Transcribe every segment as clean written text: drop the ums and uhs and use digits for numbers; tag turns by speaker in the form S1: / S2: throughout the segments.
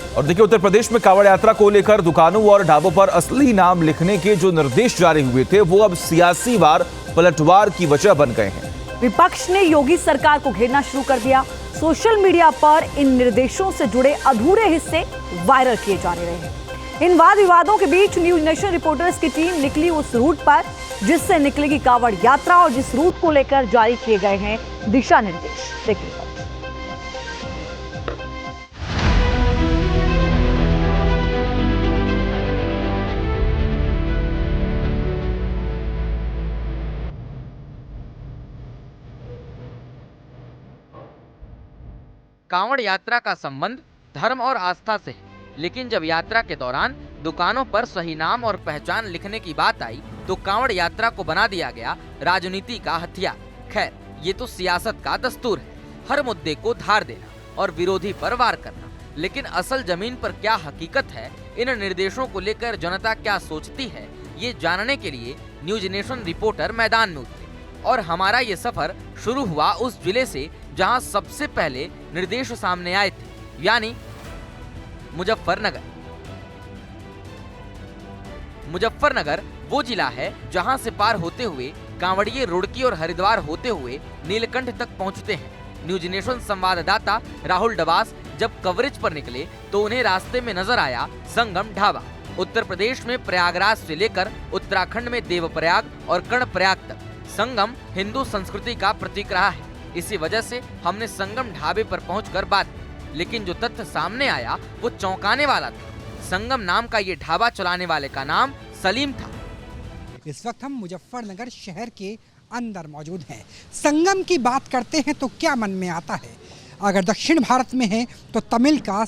S1: और देखिए, उत्तर प्रदेश में कांवड़ यात्रा को लेकर दुकानों और ढाबों पर असली नाम लिखने के जो निर्देश जारी हुए थे वो अब सियासी वार पलटवार की वजह बन गए हैं।
S2: विपक्ष ने योगी सरकार को घेरना शुरू कर दिया। सोशल मीडिया पर इन निर्देशों से जुड़े अधूरे हिस्से वायरल किए जाने रहे हैं। इन वाद विवादों के बीच न्यूज नेशन रिपोर्टर्स की टीम निकली उस रूट पर जिससे निकलेगी कांवड़ यात्रा और जिस रूट को लेकर जारी किए गए हैं दिशा निर्देश। देखिए,
S3: कांवड़ यात्रा का संबंध धर्म और आस्था से है, लेकिन जब यात्रा के दौरान दुकानों पर सही नाम और पहचान लिखने की बात आई तो कांवड़ यात्रा को बना दिया गया राजनीति का हथियार। खैर, ये तो सियासत का दस्तूर है, हर मुद्दे को धार देना और विरोधी पर वार करना। लेकिन असल जमीन पर क्या हकीकत है, इन निर्देशों को लेकर जनता क्या सोचती है, ये जानने के लिए न्यूज नेशन रिपोर्टर मैदान में उतरे। और हमारा ये सफर शुरू हुआ उस जिले से जहां सबसे पहले निर्देश सामने आए थे, यानी मुजफ्फरनगर। मुजफ्फरनगर वो जिला है जहां से पार होते हुए कांवड़िये रुड़की और हरिद्वार होते हुए नीलकंठ तक पहुंचते हैं। न्यूज नेशन संवाददाता राहुल डबास जब कवरेज पर निकले तो उन्हें रास्ते में नजर आया संगम ढाबा। उत्तर प्रदेश में प्रयागराज से लेकर उत्तराखंड में देवप्रयाग और कर्णप्रयाग तक संगम हिंदू संस्कृति का प्रतीक रहा है। इसी वजह से हमने संगम ढाबे पर पहुंचकर बात की, लेकिन जो तथ्य सामने आया वो चौंकाने वाला था। संगम नाम का ये ढाबा चलाने वाले का नाम सलीम था।
S4: इस वक्त हम मुजफ्फरनगर शहर के अंदर मौजूद हैं। संगम की बात करते हैं तो क्या मन में आता है? अगर दक्षिण भारत में है तो तमिल का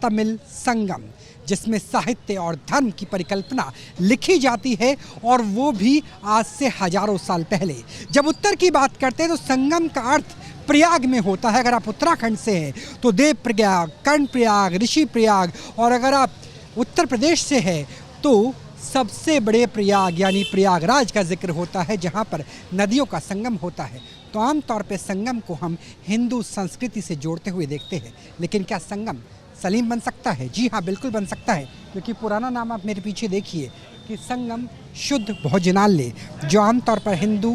S4: तमिल संगम, जिसमें साहित्य और धर्म की परिकल्पना लिखी जाती है, और वो भी आज से हजारों साल पहले। जब उत्तर की बात करते हैं तो संगम का अर्थ प्रयाग में होता है। अगर आप उत्तराखंड से हैं तो देव प्रयाग, कर्णप्रयाग, ऋषि प्रयाग, और अगर आप उत्तर प्रदेश से हैं तो सबसे बड़े प्रयाग यानी प्रयागराज का जिक्र होता है, जहाँ पर नदियों का संगम होता है। तो आमतौर पर संगम को हम हिंदू संस्कृति से जोड़ते हुए देखते हैं। लेकिन क्या संगम सलीम बन सकता है? जी हाँ, बिल्कुल बन सकता है, क्योंकि पुराना नाम आप मेरे पीछे देखिए कि संगम शुद्ध भोजनालय, जो आमतौर पर हिंदू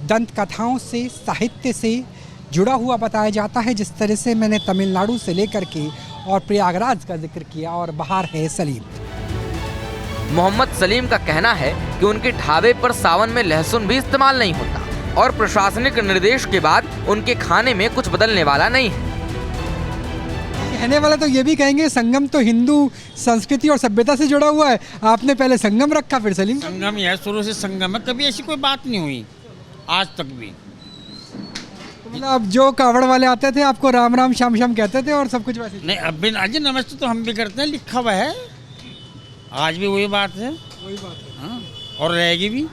S4: दंत कथाओं से, साहित्य से जुड़ा हुआ बताया जाता है। जिस तरह से मैंने तमिलनाडु से लेकर के और प्रयागराज का जिक्र किया, और बाहर है सलीम।
S3: मोहम्मद सलीम का कहना है कि उनके ढाबे पर सावन में लहसुन भी इस्तेमाल नहीं होता और प्रशासनिक निर्देश के बाद उनके खाने में कुछ बदलने वाला नहीं है।
S4: कहने वाला तो ये भी कहेंगे संगम तो हिंदू संस्कृति और सभ्यता से जुड़ा हुआ है। आपने पहले संगम रखा फिर सलीम?
S5: संगम ही है, शुरू से संगम है, कभी ऐसी कोई बात नहीं हुई आज तक भी।
S4: मतलब अब जो कावड़ वाले आते थे आपको राम राम श्याम श्याम कहते थे और सब कुछ वैसे?
S5: नहीं, अब भी आज नमस्ते तो हम भी करते हैं, लिखा हुआ है, आज भी वही बात है,
S4: वही बात है।
S5: हाँ, और रहेगी भी।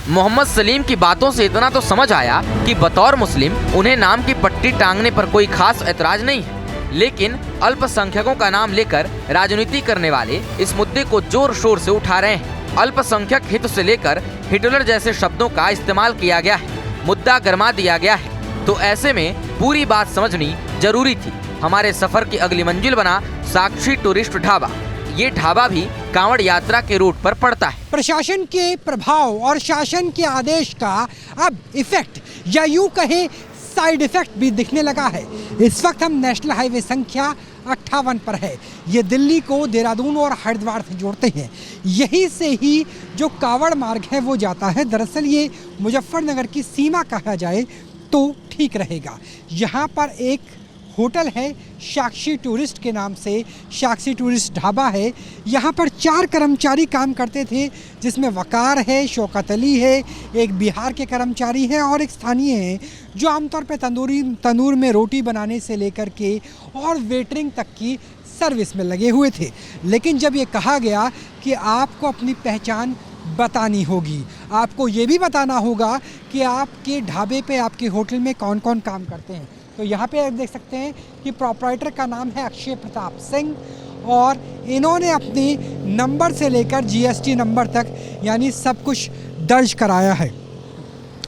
S3: मोहम्मद सलीम की बातों से इतना तो समझ आया कि बतौर मुस्लिम उन्हें नाम की पट्टी टांगने पर कोई खास ऐतराज नहीं है, लेकिन अल्पसंख्यकों का नाम लेकर राजनीति करने वाले इस मुद्दे को जोर शोर से उठा रहे हैं। अल्पसंख्यक हित से लेकर हिटलर जैसे शब्दों का इस्तेमाल किया गया है, मुद्दा गरमा दिया गया है। तो ऐसे में पूरी बात समझनी जरूरी थी। हमारे सफर की अगली मंजिल बना साक्षी टूरिस्ट ढाबा। ये ढाबा भी कांवड़ यात्रा के रूट पर पड़ता है।
S4: प्रशासन के प्रभाव और शासन के आदेश का अब इफेक्ट, या यूं कहें साइड इफेक्ट भी दिखने लगा है। इस वक्त हम नेशनल हाईवे संख्या 58 पर है। ये दिल्ली को देहरादून और हरिद्वार से जोड़ते हैं। यहीं से ही जो कांवड़ मार्ग है वो जाता है। दरअसल ये मुजफ्फरनगर की सीमा कहा जाए तो ठीक रहेगा। यहाँ पर एक होटल है साक्षी टूरिस्ट के नाम से, साक्षी टूरिस्ट ढाबा है। यहाँ पर 4 कर्मचारी काम करते थे, जिसमें वकार है, शौकत अली है, एक बिहार के कर्मचारी है और एक स्थानीय है, जो आमतौर पे तंदूर में रोटी बनाने से लेकर के और वेटरिंग तक की सर्विस में लगे हुए थे। लेकिन जब ये कहा गया कि आपको अपनी पहचान बतानी होगी, आपको ये भी बताना होगा कि आपके ढाबे पे, आपके होटल में कौन कौन काम करते हैं, तो यहाँ पे आप देख सकते हैं कि प्रोप्राइटर का नाम है अक्षय प्रताप सिंह और इन्होंने अपने नंबर से लेकर जीएसटी नंबर तक यानी सब कुछ दर्ज कराया है।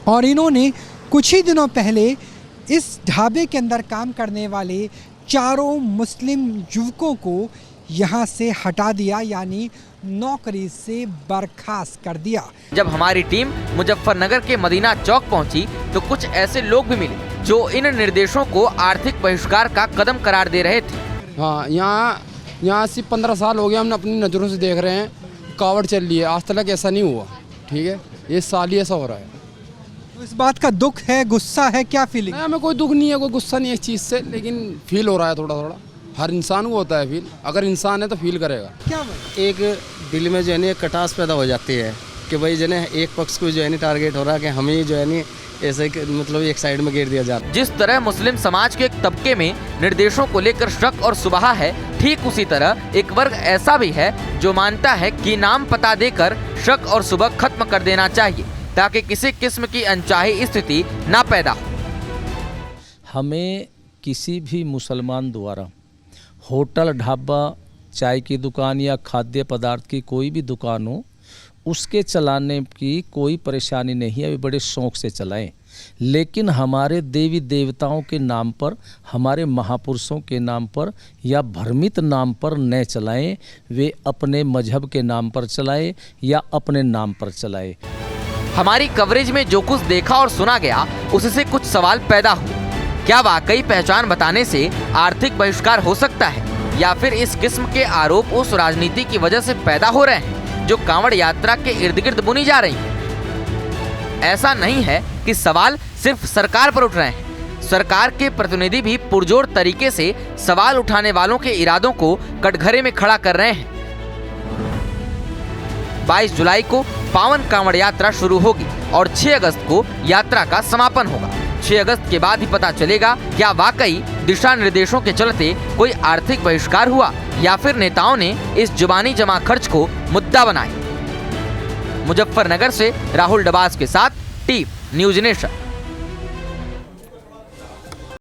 S4: और इन्होंने कुछ ही दिनों पहले इस ढाबे के अंदर काम करने वाले चारों मुस्लिम युवकों को यहाँ से हटा दिया, यानी नौकरी से बर्खास्त कर दिया।
S3: जब हमारी टीम मुजफ्फरनगर के मदीना चौक पहुंची तो कुछ ऐसे लोग भी मिले जो इन निर्देशों को आर्थिक बहिष्कार का कदम करार दे रहे थे।
S6: हाँ, यहाँ 15 साल हो गए हम अपनी नज़रों से देख रहे हैं, कावड़ चल रही है, आज तक ऐसा नहीं हुआ। ठीक है, ये साल ही ऐसा हो रहा है।
S4: तो इस बात का दुख है, गुस्सा है, क्या फीलिंग?
S6: नहीं, हमें कोई दुख नहीं है, कोई गुस्सा नहीं है इस चीज़ से, लेकिन फील हो रहा है थोड़ा थोड़ा। हर इंसान को होता है फील, अगर इंसान है तो फील करेगा।
S4: क्या भाई?
S7: एक दिल में जो है एक कटास पैदा हो जाती है कि भाई जो है एक पक्ष को जो है टारगेट हो रहा है कि हमें जो है ऐसे मतलब एक साइड में घेर दिया जा रहा है।
S3: जिस तरह मुस्लिम समाज के एक तबके में निर्देशों को लेकर शक और सुबह है, ठीक उसी तरह एक वर्ग ऐसा भी है जो मानता है कि नाम पता देकर शक और सुबह खत्म कर देना चाहिए ताकि किसी किस्म की अनचाही स्थिति ना पैदा हो।
S8: हमें किसी भी मुसलमान द्वारा होटल, ढाबा, चाय की दुकान या खाद्य पदार्थ की कोई भी दुकान हो, उसके चलाने की कोई परेशानी नहीं है, वे बड़े शौक़ से चलाएं। लेकिन हमारे देवी देवताओं के नाम पर, हमारे महापुरुषों के नाम पर या भ्रमित नाम पर न चलाएं, वे अपने मजहब के नाम पर चलाएं या अपने नाम पर चलाएं।
S3: हमारी कवरेज में जो कुछ देखा और सुना गया उससे कुछ सवाल पैदा हुए। क्या वाकई पहचान बताने से आर्थिक बहिष्कार हो सकता है या फिर इस किस्म के आरोप उस राजनीति की वजह से पैदा हो रहे हैं जो कांवड़ यात्रा के इर्द गिर्द बुनी जा रही है? ऐसा नहीं है कि सवाल सिर्फ सरकार पर उठ रहे हैं। सरकार के प्रतिनिधि भी पुरजोर तरीके से सवाल उठाने वालों के इरादों को कटघरे में खड़ा कर रहे हैं। 22 जुलाई को पावन कांवड़ यात्रा शुरू होगी और 6 अगस्त को यात्रा का समापन होगा। 6 अगस्त के बाद ही पता चलेगा क्या वाकई दिशा निर्देशों के चलते कोई आर्थिक बहिष्कार हुआ या फिर नेताओं ने इस जुबानी जमा खर्च को मुद्दा बनाया। मुजफ्फरनगर से राहुल डबास के साथ टीम न्यूज़ नेशन।